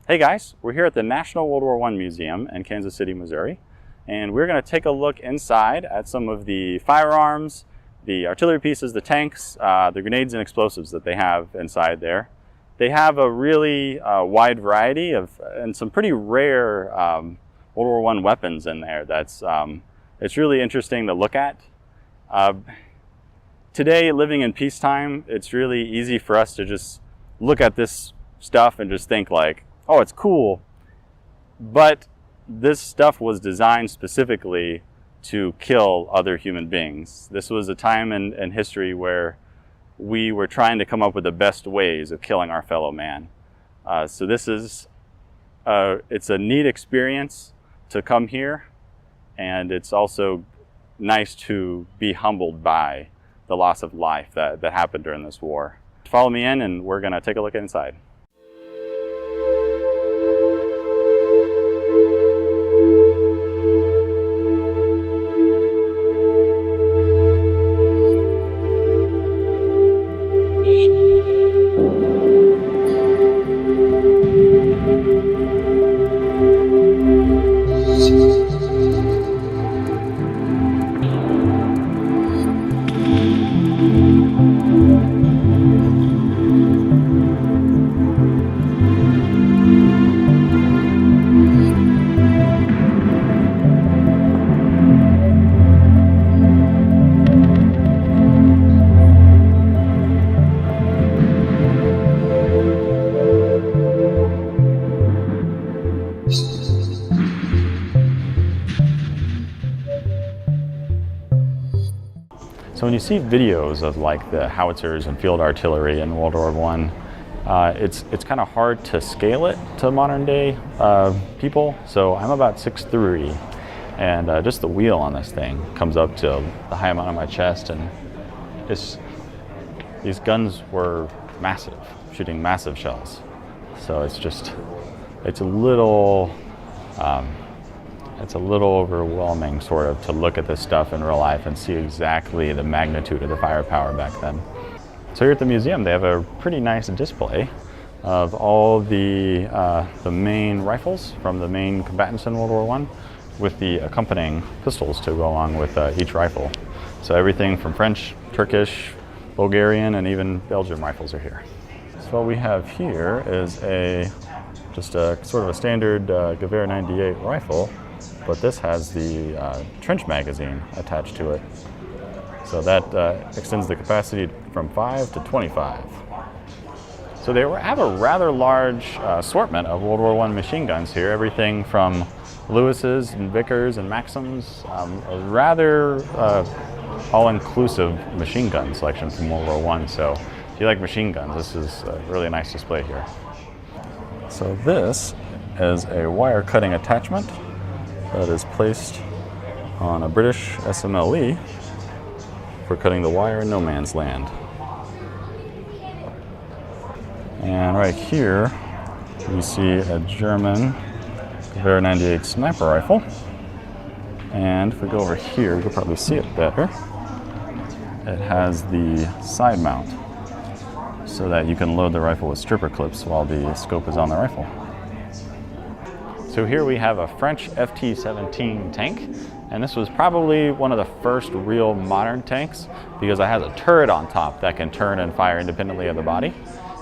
Hey guys, we're here at the National WW1 Museum in Kansas City, Missouri, and we're going to take a look inside at some of the firearms, the artillery pieces, the tanks, the grenades and explosives that they have inside there. They have a really wide variety of, and some pretty rare World War I weapons in there. It's really interesting to look at. Today, living in peacetime, it's really easy for us to just look at this stuff and just think like, oh, it's cool. But this stuff was designed specifically to kill other human beings. This was a time in history where we were trying to come up with the best ways of killing our fellow man. So this is, it's a neat experience to come here, and it's also nice to be humbled by the loss of life that happened during this war. Follow me in and we're gonna take a look inside. So when you see videos of like the howitzers and field artillery in World War I, it's kind of hard to scale it to modern day people. So I'm about 6'3", and just the wheel on this thing comes up to the high amount of my chest, and these guns were massive, shooting massive shells. So it's a little overwhelming sort of to look at this stuff in real life and see exactly the magnitude of the firepower back then. So here at the museum, they have a pretty nice display of all the main rifles from the main combatants in World War I, with the accompanying pistols to go along with each rifle. So everything from French, Turkish, Bulgarian, and even Belgian rifles are here. So what we have here is just a sort of a standard Gewehr 98 rifle, but this has the trench magazine attached to it. So that extends the capacity from 5 to 25. So they have a rather large assortment of World War I machine guns here, everything from Lewis's and Vickers and Maxims, a rather all-inclusive machine gun selection from World War I. So if you like machine guns, this is a really nice display here. So this is a wire cutting attachment that is placed on a British SMLE for cutting the wire in no man's land. And right here we see a German Gewehr 98 sniper rifle. And if we go over here, you can probably see it better. It has the side mount, so that you can load the rifle with stripper clips while the scope is on the rifle. So here we have a French FT-17 tank, and this was probably one of the first real modern tanks because it has a turret on top that can turn and fire independently of the body.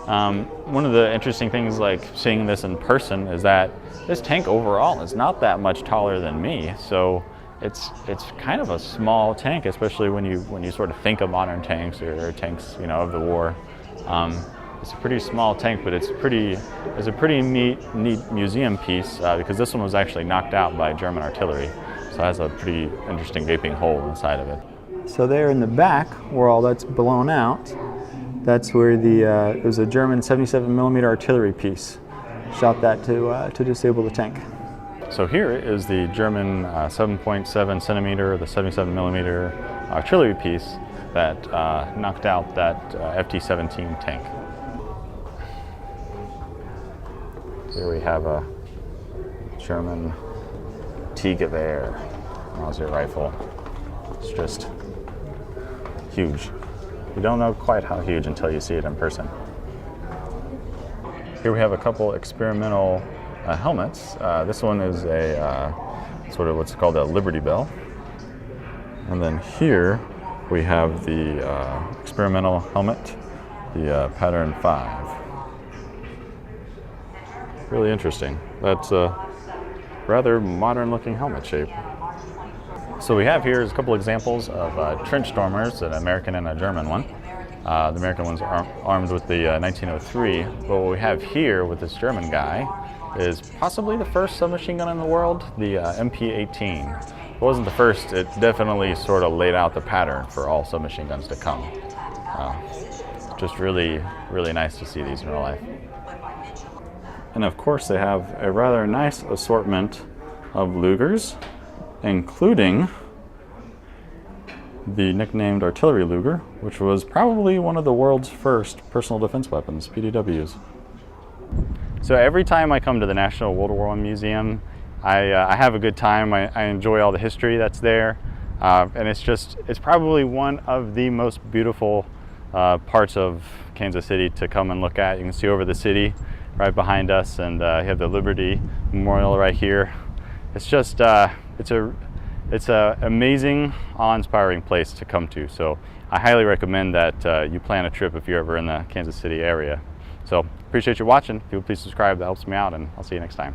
One of the interesting things like seeing this in person is that this tank overall is not that much taller than me, so it's kind of a small tank, especially when you sort of think of modern tanks or tanks, you know, of the war. It's a pretty small tank, but it's a pretty neat museum piece because this one was actually knocked out by German artillery. So it has a pretty interesting gaping hole inside of it. So there in the back, where all that's blown out, that's where it was a German 77mm artillery piece. Shot that to disable the tank. So here is the German 7.7 centimeter, the 77mm artillery piece that knocked out that FT-17 tank. Here we have a German T-Gewehr Mauser rifle. It's just huge. You don't know quite how huge until you see it in person. Here we have a couple experimental helmets. This one is a sort of what's called a Liberty Bell. And then here we have the experimental helmet, the Pattern 5. Really interesting. That's a rather modern looking helmet shape. So we have here is a couple examples of trench stormers, an American and a German one. The American ones are armed with the 1903, but what we have here with this German guy is possibly the first submachine gun in the world, the MP-18. It wasn't the first, it definitely sort of laid out the pattern for all submachine guns to come. Just really, really nice to see these in real life. And of course they have a rather nice assortment of Lugers, including the nicknamed artillery Luger, which was probably one of the world's first personal defense weapons, PDWs. So every time I come to the National WW1 Museum, I have a good time. I enjoy all the history that's there, and it's probably one of the most beautiful parts of Kansas City to come and look at. You can see over the city right behind us, and you have the Liberty Memorial right here. It's just it's an amazing, awe-inspiring place to come to. So I highly recommend that you plan a trip if you're ever in the Kansas City area. So appreciate you watching. If you would please subscribe, that helps me out, and I'll see you next time.